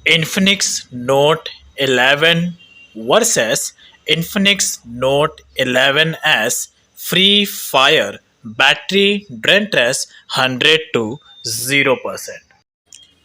Infinix Note 11 versus Infinix Note 11S Free Fire battery drain test 100 to 0%।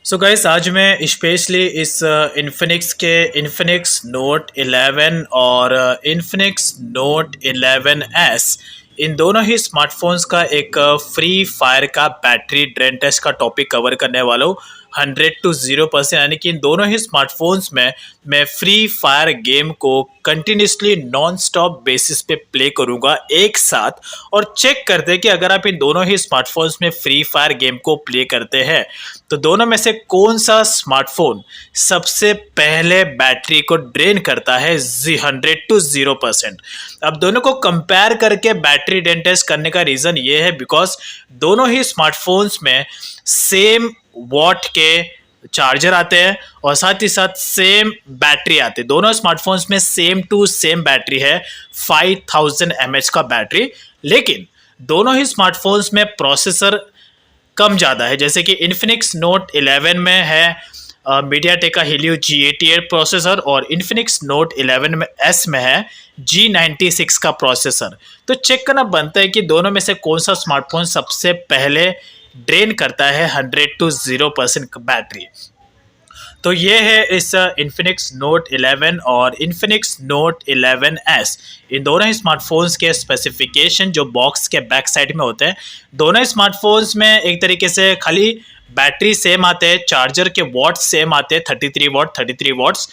So guys आज मैं specially इस Infinix के Infinix note 11 और Infinix note 11S इन दोनों ही smartphones का एक फ्री फायर का बैटरी ड्रेन टेस्ट का टॉपिक कवर करने वाला हूँ 100 to 0%। यानी कि इन दोनों ही स्मार्टफोन्स में मैं फ्री फायर गेम को कंटिन्यूसली नॉन स्टॉप बेसिस पे प्ले करूँगा एक साथ और चेक करते हैं कि अगर आप इन दोनों ही स्मार्टफोन्स में फ्री फायर गेम को प्ले करते हैं तो दोनों में से कौन सा स्मार्टफोन सबसे पहले बैटरी को ड्रेन करता है 100 to 0%। अब दोनों को कंपेयर करके बैटरी ड्रेन टेस्ट करने का रीज़न ये है बिकॉज दोनों ही स्मार्टफोन्स में सेम वॉट के चार्जर आते हैं और साथ ही साथ सेम बैटरी आते हैं। दोनों स्मार्टफोन्स में सेम टू सेम बैटरी है 5000 mAh का बैटरी, लेकिन दोनों ही स्मार्टफोन्स में प्रोसेसर कम ज़्यादा है। जैसे कि इन्फिनिक्स नोट 11 में है मीडियाटेक का Helio G88 प्रोसेसर और इन्फिनिक्स नोट 11 में S में है G96 का प्रोसेसर। तो चेक करना बनता है कि दोनों में से कौन सा स्मार्टफोन सबसे पहले ड्रेन करता है 100 to 0% बैटरी। तो ये है इस इन्फिनिक्स नोट 11 और इन्फिनिक्स नोट 11S इन दोनों ही स्मार्टफोन्स के स्पेसिफिकेशन जो बॉक्स के बैक साइड में होते हैं। दोनों स्मार्टफोन्स में एक तरीके से खाली बैटरी सेम आते हैं, चार्जर के वॉट्स सेम आते हैं 33 वॉट्स।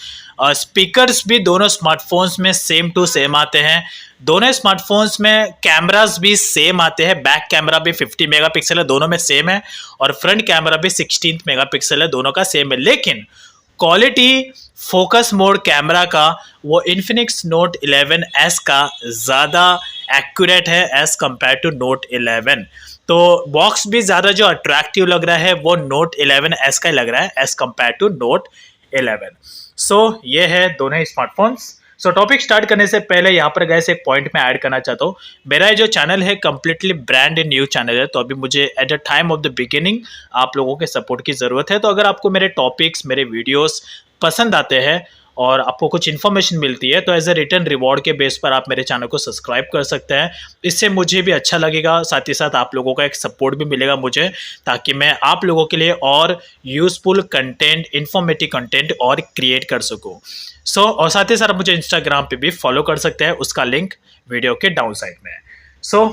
स्पीकर्स भी दोनों स्मार्टफोन्स में सेम टू सेम आते हैं। दोनों स्मार्टफोन्स में कैमरास भी सेम आते हैं, बैक कैमरा भी 50 मेगापिक्सल है, दोनों में सेम है, और फ्रंट कैमरा भी 16 मेगापिक्सल है, दोनों का सेम है। लेकिन क्वालिटी फोकस मोड कैमरा का वो इन्फिनिक्स नोट 11S का ज़्यादा एक्यूरेट है एज़ कम्पेयर टू नोट 11। तो बॉक्स भी ज़्यादा जो अट्रैक्टिव लग रहा है वो नोट 11S का ही लग रहा है एज़ कम्पेयर टू नोट 11। सो ये है दोनों ही स्मार्टफोन्स। सो टॉपिक स्टार्ट करने से पहले यहाँ पर गैस एक पॉइंट में ऐड करना चाहता हूँ। मेरा जो चैनल है कम्प्लीटली ब्रांड न्यू चैनल है, तो अभी मुझे at the time of the beginning आप लोगों के सपोर्ट की ज़रूरत है। तो अगर आपको मेरे टॉपिक्स मेरे वीडियोस पसंद आते हैं और आपको कुछ इन्फॉर्मेशन मिलती है तो एज ए रिटर्न रिवॉर्ड के बेस पर आप मेरे चैनल को सब्सक्राइब कर सकते हैं। इससे मुझे भी अच्छा लगेगा, साथ ही साथ आप लोगों का एक सपोर्ट भी मिलेगा मुझे, ताकि मैं आप लोगों के लिए और यूज़फुल कंटेंट, इन्फॉर्मेटिव कंटेंट और क्रिएट कर सकूँ। और साथ ही साथ आप मुझे इंस्टाग्राम पे भी फॉलो कर सकते हैं, उसका लिंक वीडियो के डाउन साइड में है।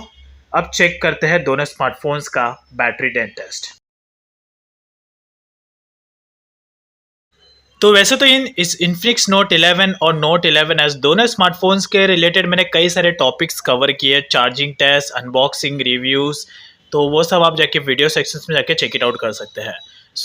अब चेक करते हैं दोनों स्मार्टफोन्स का बैटरी ड्रेन टेस्ट। तो वैसे तो इस इन्फिनिक्स नोट 11 और नोट 11S दोनों स्मार्टफोन्स के रिलेटेड मैंने कई सारे टॉपिक्स कवर किए, चार्जिंग टेस्ट, अनबॉक्सिंग, रिव्यूज़, तो वो सब आप जाके वीडियो सेक्शंस में जाके चेक इट आउट कर सकते हैं।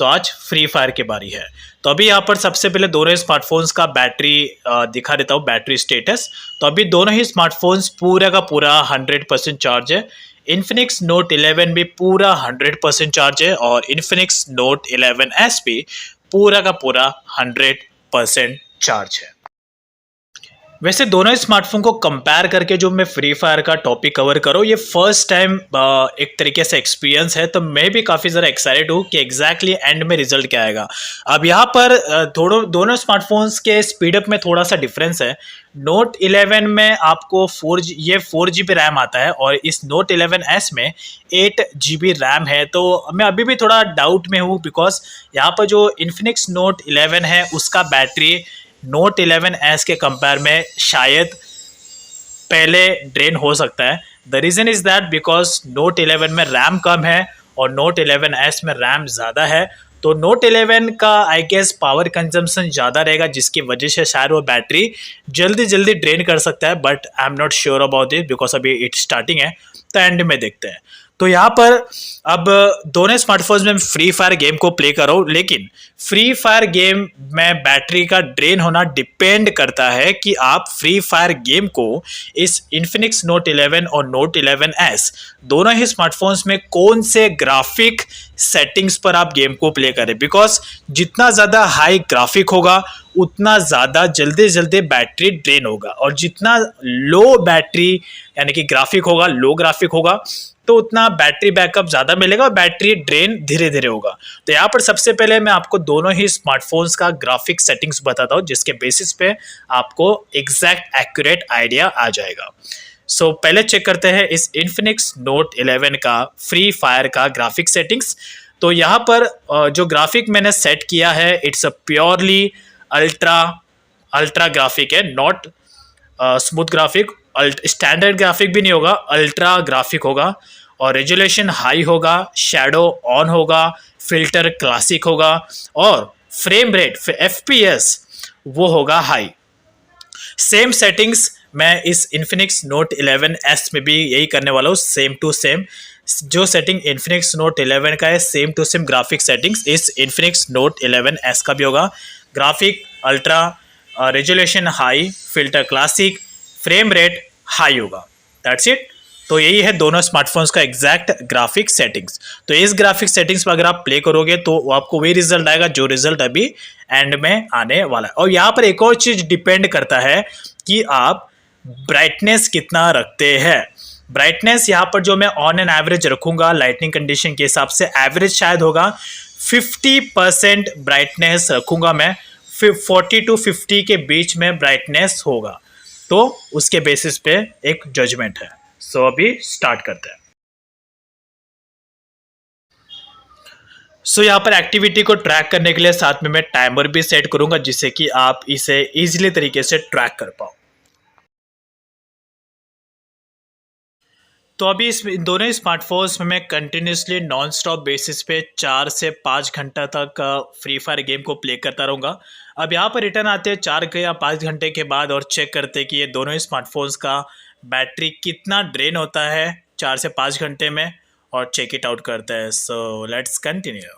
आज फ्री फायर की बारी है। तो अभी यहाँ पर सबसे पहले दोनों स्मार्टफोन्स का बैटरी दिखा देता हूँ, बैटरी स्टेटस। तो अभी दोनों ही स्मार्टफोन्स पूरा का पूरा 100% चार्ज है। इन्फिनिक्स नोट 11 भी पूरा 100% चार्ज है और इन्फिनिक्स नोट 11S भी पूरा का पूरा 100% चार्ज है। वैसे दोनों स्मार्टफोन को कंपेयर करके जो मैं फ्री फायर का टॉपिक कवर करूँ, ये फर्स्ट टाइम एक तरीके से एक्सपीरियंस है, तो मैं भी काफ़ी ज़्यादा एक्साइटेड हूँ कि एग्जैक्टली एंड में रिजल्ट क्या आएगा। अब यहाँ पर दोनों स्मार्टफोन्स के स्पीडअप में थोड़ा सा डिफरेंस है। नोट 11 में आपको 4 GB रैम आता है और इस नोट 11S में 8 GB रैम है। तो मैं अभी भी थोड़ा डाउट में हूँ बिकॉज यहाँ पर जो इन्फिनिक्स नोट 11 है उसका बैटरी नोट 11S के कंपेयर में शायद पहले ड्रेन हो सकता है। The reason is that because note 11 में रैम कम है और नोट 11S में रैम ज़्यादा है। तो नोट 11 का आई गेस पावर कंजम्पशन ज़्यादा रहेगा, जिसकी वजह से शायद वो बैटरी जल्दी ड्रेन कर सकता है, but I am not sure about this because अभी इट स्टार्टिंग है, तो एंड में देखते हैं। तो यहाँ पर अब दोनों स्मार्टफोन्स में फ्री फायर गेम को प्ले कर रहा हूँ, लेकिन फ्री फायर गेम में बैटरी का ड्रेन होना डिपेंड करता है कि आप फ्री फायर गेम को इस इन्फिनिक्स नोट 11 और नोट 11S दोनों ही स्मार्टफोन्स में कौन से ग्राफिक सेटिंग्स पर आप गेम को प्ले करें। बिकॉज जितना ज़्यादा हाई ग्राफिक होगा उतना ज़्यादा जल्दी बैटरी ड्रेन होगा, और जितना लो बैटरी यानी कि ग्राफिक होगा, लो ग्राफिक होगा, तो उतना बैटरी बैकअप ज़्यादा मिलेगा और बैटरी ड्रेन धीरे धीरे होगा। तो यहाँ पर सबसे पहले मैं आपको दोनों ही स्मार्टफोन्स का ग्राफिक सेटिंग्स बताता हूँ, जिसके बेसिस पे आपको एग्जैक्ट एक्यूरेट आइडिया आ जाएगा। सो पहले चेक करते हैं इस इन्फिनिक्स नोट 11 का फ्री फायर का ग्राफिक सेटिंग्स। तो यहाँ पर जो ग्राफिक मैंने सेट किया है, it's a purely ultra ultra graphic है, not smooth graphic. Standard graphic भी नहीं होगा, अल्ट्रा ग्राफिक होगा। और रेजोल्यूशन हाई होगा, शैडो ऑन होगा, फिल्टर क्लासिक होगा, और फ्रेम रेट FPS वो होगा हाई। सेम सेटिंग्स मैं इस इन्फिनिक्स नोट 11S में भी यही करने वाला हूँ, सेम टू सेम। जो सेटिंग इन्फिनिक्स नोट 11 का है, same to same graphic settings इस इन्फिनिक्स नोट 11S का भी होगा। Graphic ultra, resolution high, filter classic, frame rate high होगा। That's it. तो यही है दोनों स्मार्टफोन्स का एग्जैक्ट ग्राफिक सेटिंग्स। तो इस ग्राफिक सेटिंग्स पर अगर आप प्ले करोगे तो आपको वही रिजल्ट आएगा जो रिजल्ट अभी एंड में आने वाला है। और यहाँ पर एक और चीज डिपेंड करता है कि आप ब्राइटनेस कितना रखते हैं। ब्राइटनेस यहाँ पर जो मैं ऑन एन एवरेज रखूंगा लाइटनिंग कंडीशन के हिसाब से, एवरेज शायद होगा 50% ब्राइटनेस रखूंगा मैं। 40 to 50 के बीच में ब्राइटनेस होगा, तो उसके बेसिस पे एक जजमेंट है। सो अभी स्टार्ट करते हैं। सो यहाँ पर एक्टिविटी को ट्रैक करने के लिए साथ में मैं टाइमर भी सेट करूंगा, जिससे कि आप इसे इजीली तरीके से ट्रैक कर पाओ। तो अभी इस दोनों ही स्मार्टफोन्स में मैं कंटिन्यूसली नॉन स्टॉप बेसिस पे 4 से 5 घंटा तक फ्री फायर गेम को प्ले करता रहूँगा। अब यहाँ पर रिटर्न आते हैं 4 या 5 घंटे के बाद और चेक करते हैं कि ये दोनों ही स्मार्टफोन्स का बैटरी कितना ड्रेन होता है 4 से 5 घंटे में, और चेक इट आउट करते हैं। So let's continue.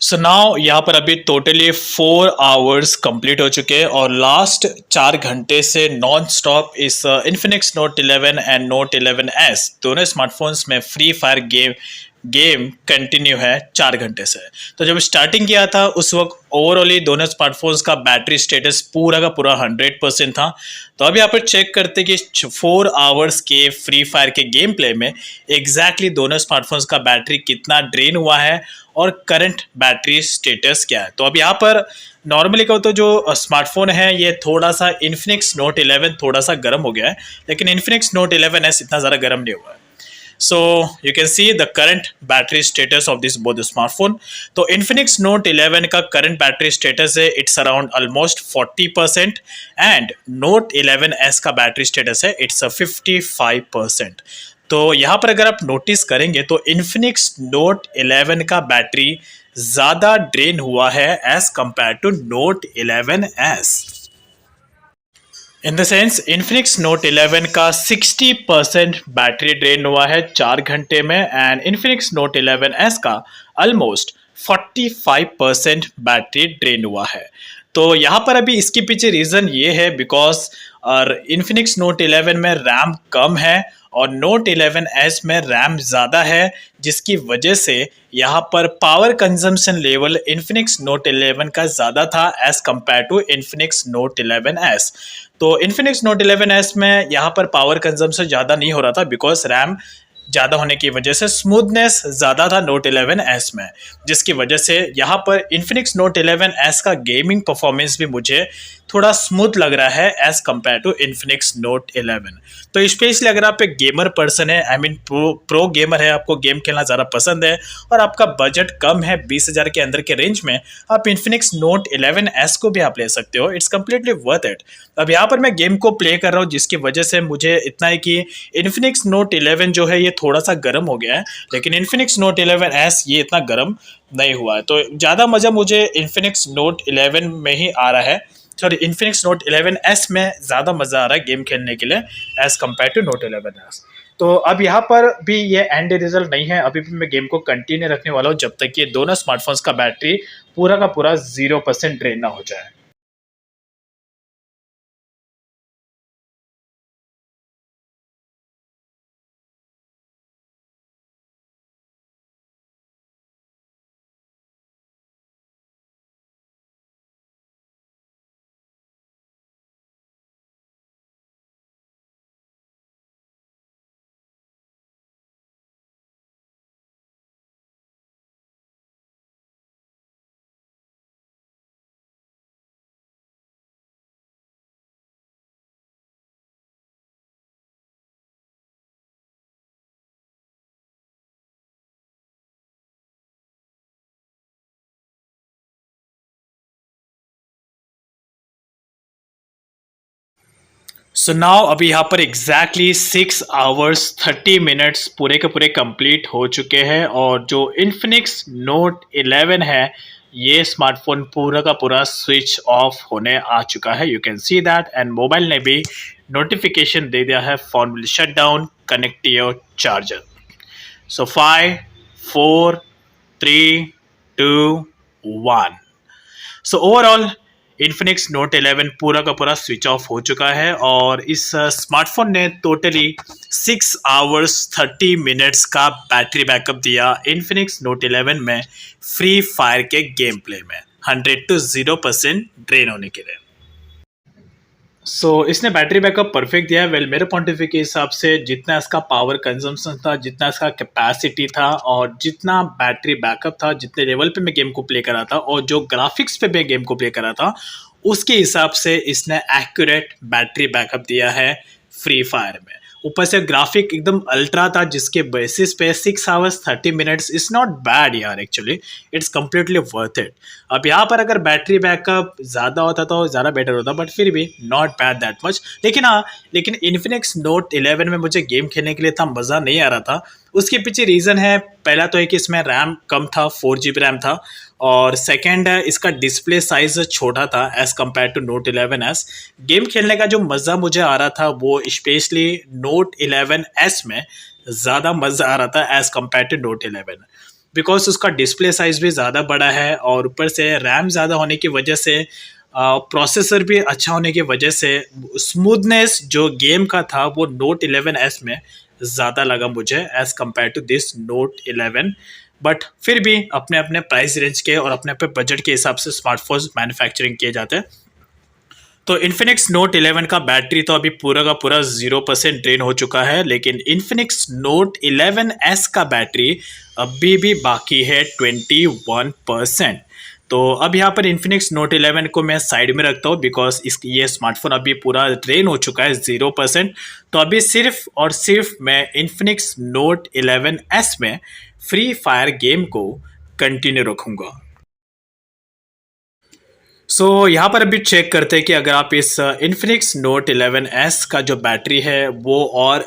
So now यहाँ पर अभी टोटली 4 आवर्स कंप्लीट हो चुके हैं और लास्ट 4 घंटे से नॉन स्टॉप इस Infinix note 11 and note 11S दोनों स्मार्टफोन्स में फ्री फायर गेम कंटिन्यू है 4 घंटे से। तो जब स्टार्टिंग किया था उस वक्त ओवरऑली दोनों स्मार्टफोन्स का बैटरी स्टेटस पूरा का पूरा 100% था। तो अब यहाँ पर चेक करते कि 4 आवर्स के फ्री फायर के गेम प्ले में एग्जैक्टली दोनों स्मार्टफोन्स का बैटरी कितना ड्रेन हुआ है और करंट बैटरी स्टेटस क्या है। तो अब यहाँ पर नॉर्मली कहो तो जो स्मार्टफोन है ये थोड़ा सा इन्फिनिक्स नोट 11 थोड़ा सा गर्म हो गया है, लेकिन इन्फिनिक्स नोट 11S इतना ज़्यादा गर्म नहीं हुआ है। So you can see the current battery status of this both smartphone. तो Infinix Note 11 का current battery status है it's around almost 40% and Note 11S का battery status है it's a 55%. तो यहाँ पर अगर आप नोटिस करेंगे तो Infinix Note 11 का बैटरी ज़्यादा ड्रेन हुआ है as compare to Note 11S। In the sense Infinix note 11 का 60% बैटरी ड्रेन हुआ है 4 घंटे में एंड इन्फिनिक्स नोट 11S का ऑलमोस्ट 45% बैटरी ड्रेन हुआ है। तो यहाँ पर अभी इसके पीछे रीज़न ये है बिकॉज और इन्फिनिक्स नोट 11 में रैम कम है और नोट 11s में रैम ज़्यादा है, जिसकी वजह से यहाँ पर power consumption level Infinix note 11 का ज़्यादा था as compare to Infinix note 11s। तो इन्फिनिक्स नोट 11s में यहाँ पर पावर कंजम्पशन ज़्यादा नहीं हो रहा था बिकॉज रैम ज़्यादा होने की वजह से स्मूथनेस ज़्यादा था नोट 11s में, जिसकी वजह से यहाँ पर इन्फिनिक्स नोट 11s का गेमिंग परफॉर्मेंस भी मुझे थोड़ा स्मूथ लग रहा है as compare to Infinix note 11। तो स्पेशली अगर आप एक गेमर पर्सन है, आई मीन प्रो गेमर है, आपको गेम खेलना ज़्यादा पसंद है और आपका बजट कम है 20,000 के अंदर के रेंज में, आप इन्फिनिक्स नोट 11s को भी आप ले सकते हो। It's completely worth it. अब यहाँ पर मैं गेम को प्ले कर रहा हूँ, जिसकी वजह से मुझे इतना है कि इन्फिनिक्स नोट 11 जो है ये थोड़ा सा गर्म हो गया है, लेकिन इन्फिनिक्स नोट 11s ये इतना गर्म नहीं हुआ है। तो ज़्यादा मज़ा मुझे इन्फिनिक्स नोट 11 में ही आ रहा है, सॉरी इन्फिनिक्स नोट 11s में ज़्यादा मज़ा आ रहा है गेम खेलने के लिए as compare to Note 11s। तो अब यहाँ पर भी ये एंड रिजल्ट नहीं है, अभी भी मैं गेम को कंटिन्यू रखने वाला हूँ जब तक ये दोनों स्मार्टफोन्स का बैटरी पूरा का पूरा 0% ड्रेन ना हो जाए। सो नाउ अभी यहाँ पर एग्जैक्टली 6 hours 30 minutes पूरे के पूरे कंप्लीट हो चुके हैं और जो इन्फिनिक्स नोट 11 है ये स्मार्टफोन पूरा का पूरा स्विच ऑफ होने आ चुका है। You can see that and mobile ने भी नोटिफिकेशन दे दिया है, phone will shut down, connect your charger. So 5 4 3 2 1। So overall Infinix note 11 पूरा का पूरा स्विच ऑफ हो चुका है और इस स्मार्टफोन ने टोटली 6 hours 30 minutes का बैटरी बैकअप दिया इन्फिनिक्स नोट 11 में फ्री फायर के गेम प्ले में 100 to 0% ड्रेन होने के लिए। इसने बैटरी बैकअप परफेक्ट दिया है। वेल मेरे पॉइंट ऑफ व्यू के हिसाब से जितना इसका पावर कंजम्पशन था, जितना इसका कैपेसिटी था और जितना बैटरी बैकअप था, जितने लेवल पे मैं गेम को प्ले करा था और जो ग्राफिक्स पे मैं गेम को प्ले करा था, उसके हिसाब से इसने एक्यूरेट बैटरी बैकअप दिया है फ्री फायर में। ऊपर से ग्राफिक एकदम अल्ट्रा था, जिसके बेसिस पे 6 hours 30 minutes is not bad यार, actually it's completely worth it. अब यहाँ पर अगर बैटरी बैकअप ज़्यादा होता तो ज़्यादा बेटर होता, बट फिर भी नॉट बैड दैट मच। लेकिन हाँ, लेकिन इन्फिनिक्स नोट 11 में मुझे गेम खेलने के लिए इतना मज़ा नहीं आ रहा था। उसके पीछे रीज़न है, पहला तो है कि इसमें रैम कम था, 4 GB रैम था, और सेकेंड है इसका डिस्प्ले साइज छोटा था as compare to Note 11s। Game खेलने का जो मज़ा मुझे आ रहा था वो स्पेशली नोट 11s में ज़्यादा मज़ा आ रहा था as compare to Note 11, because उसका डिस्प्ले साइज भी ज़्यादा बड़ा है और ऊपर से रैम ज़्यादा होने की वजह से प्रोसेसर भी अच्छा होने की वजह से स्मूथनेस जो गेम का था वो नोट 11s में ज़्यादा लगा मुझे as compare to this Note 11। But फिर भी अपने अपने प्राइस रेंज के और अपने अपने बजट के हिसाब से स्मार्टफोन्स मैन्युफैक्चरिंग किए जाते हैं। तो इन्फिनिक्स नोट 11 का बैटरी तो अभी पूरा का पूरा 0% ड्रेन हो चुका है, लेकिन इन्फिनिक्स नोट 11s का बैटरी अभी भी बाकी है 21%। तो अब यहाँ पर इन्फिनिक्स नोट 11 को मैं साइड में रखता हूँ बिकॉज इस ये स्मार्टफोन अभी पूरा ड्रेन हो चुका है 0%। तो अभी सिर्फ और सिर्फ मैं इन्फिनिक्स नोट 11s में फ्री फायर गेम को कंटिन्यू रखूँगा। यहाँ पर अभी चेक करते हैं कि अगर आप इस इन्फिनिक्स नोट 11s का जो बैटरी है वो और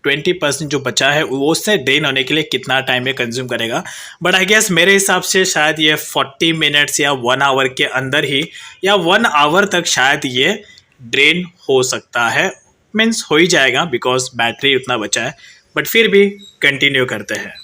20% जो बचा है वो उससे ड्रेन होने के लिए कितना टाइम ये कंज्यूम करेगा। बट आई गेस मेरे हिसाब से शायद ये 40 minutes या 1 hour के अंदर ही या 1 hour तक शायद ये ड्रेन हो सकता है, मीन्स हो ही जाएगा बिकॉज बैटरी उतना बचा है। बट फिर भी कंटिन्यू करते हैं।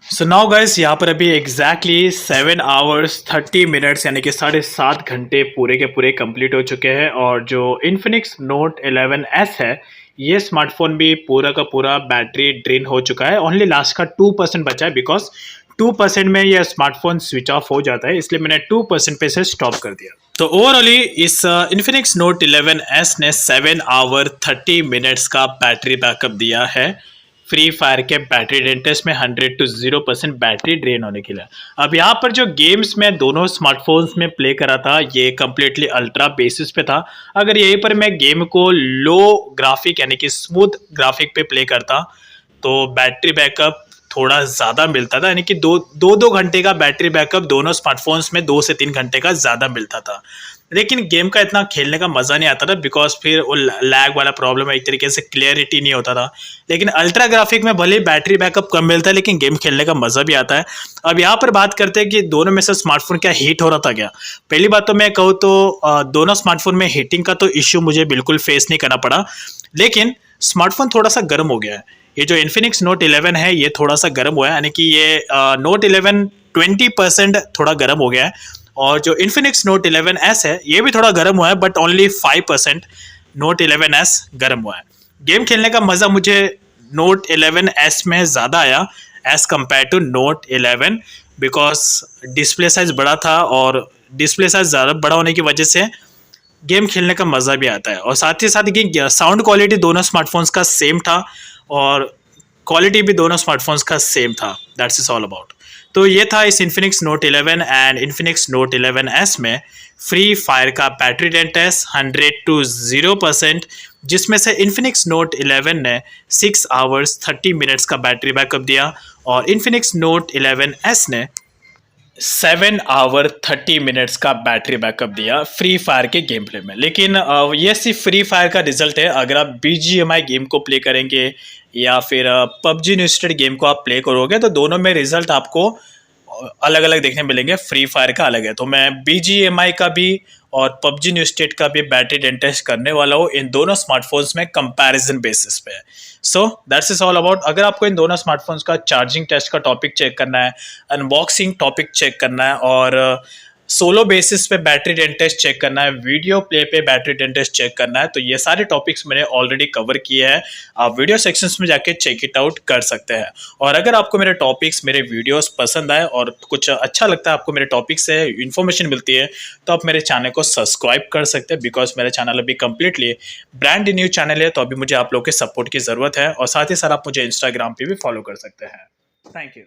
सो नाउ गाइस, यहाँ पर अभी एग्जैक्टली 7 hours 30 minutes यानी कि 7.5 घंटे पूरे के पूरे कंप्लीट हो चुके हैं। और जो इन्फिनिक्स नोट 11S है, ये स्मार्टफोन भी पूरा का पूरा बैटरी ड्रेन हो चुका है। ओनली लास्ट का 2% बचा है, बिकॉज 2% में यह स्मार्टफोन स्विच ऑफ हो जाता है, इसलिए मैंने 2% पे से स्टॉप कर दिया। तो ओवरऑली इस इन्फिनिक्स नोट 11S ने 7 hour 30 minutes का बैटरी बैकअप दिया है फ्री फायर के बैटरी ड्रेन टेस्ट में 100 to 0% बैटरी ड्रेन होने के लिए। अब यहाँ पर जो गेम्स मैं दोनों स्मार्टफोन्स में प्ले करा था, ये कम्प्लीटली अल्ट्रा बेसिस पे था। अगर यहीं पर मैं गेम को लो ग्राफिक यानी कि स्मूथ ग्राफिक पे प्ले करता तो बैटरी बैकअप थोड़ा ज़्यादा मिलता था, यानी कि दो घंटे का बैटरी बैकअप दोनों स्मार्टफोन्स में 2 से 3 घंटे का ज़्यादा मिलता था। लेकिन गेम का इतना खेलने का मज़ा नहीं आता था, बिकॉज फिर वो लैग वाला प्रॉब्लम है, एक तरीके से क्लियरिटी नहीं होता था। लेकिन अल्ट्रा ग्राफिक में भले बैटरी बैकअप कम मिलता है, लेकिन गेम खेलने का मज़ा भी आता है। अब यहाँ पर बात करते हैं कि दोनों में से स्मार्टफोन क्या हीट हो रहा था क्या। पहली बात तो मैं कहूँ तो दोनों स्मार्टफोन में हीटिंग का तो इश्यू मुझे बिल्कुल फेस नहीं करना पड़ा, लेकिन स्मार्टफोन थोड़ा सा गर्म हो गया है। ये जो इन्फिनिक्स नोट 11 है, ये थोड़ा सा गर्म हुआ है, यानी कि ये नोट 11 20% थोड़ा गर्म हो गया है। और जो इन्फिनिक्स नोट 11S है, ये भी थोड़ा गर्म हुआ है, बट ओनली 5% नोट 11S गर्म हुआ है। गेम खेलने का मज़ा मुझे नोट 11S में ज़्यादा आया as compare to Note 11, because display size बड़ा था, और डिस्प्ले साइज ज़्यादा बड़ा होने की वजह से गेम खेलने का मज़ा भी आता है। और साथ ही साथ कि साउंड क्वालिटी दोनों स्मार्टफोन्स का सेम था, और क्वालिटी भी दोनों स्मार्टफोन्स का सेम था। That's is all about. तो ये था इस Infinix note 11 and Infinix note 11S में फ्री फायर का बैटरी ड्रेन टेस्ट 100 to 0%, जिसमें से इन्फिनिक्स नोट 11 ने 6 hours 30 minutes का बैटरी बैकअप दिया, और इन्फिनिक्स नोट 11S ने 7 hour 30 minutes का बैटरी बैकअप दिया फ्री फायर के गेम प्ले में। लेकिन ये सिर्फ फ्री फायर का रिजल्ट है। अगर आप BGMI गेम को प्ले करेंगे या फिर PUBG न्यूस्टेड गेम को आप प्ले करोगे, तो दोनों में रिजल्ट आपको अलग अलग देखने मिलेंगे। फ्री फायर का अलग है, तो मैं BGMI का भी और PUBG न्यूस्टेड का भी बैटरी ड्रेन टेस्ट करने वाला हूँ इन दोनों स्मार्टफोन्स में कंपैरिजन बेसिस पे। So that's is all about. अगर आपको इन दोनों स्मार्टफोन्स का चार्जिंग टेस्ट का टॉपिक चेक करना है, अनबॉक्सिंग टॉपिक चेक करना है, और सोलो बेसिस पे बैटरी ड्रेन टेस्ट चेक करना है, वीडियो प्ले पे बैटरी ड्रेन टेस्ट चेक करना है, तो ये सारे टॉपिक्स मैंने ऑलरेडी कवर किए हैं। आप वीडियो सेक्शंस में जाके चेक इट आउट कर सकते हैं। और अगर आपको मेरे टॉपिक्स, मेरे वीडियोस पसंद आए और कुछ अच्छा लगता है, आपको मेरे टॉपिक से इन्फॉर्मेशन मिलती है, तो आप मेरे चैनल को सब्सक्राइब कर सकते हैं, बिकॉज मेरा चैनल अभी कम्प्लीटली ब्रांड न्यू चैनल है। तो अभी मुझे आप लोग के सपोर्ट की ज़रूरत है, और साथ ही साथ आप मुझे इंस्टाग्राम पर भी फॉलो कर सकते हैं। Thank you.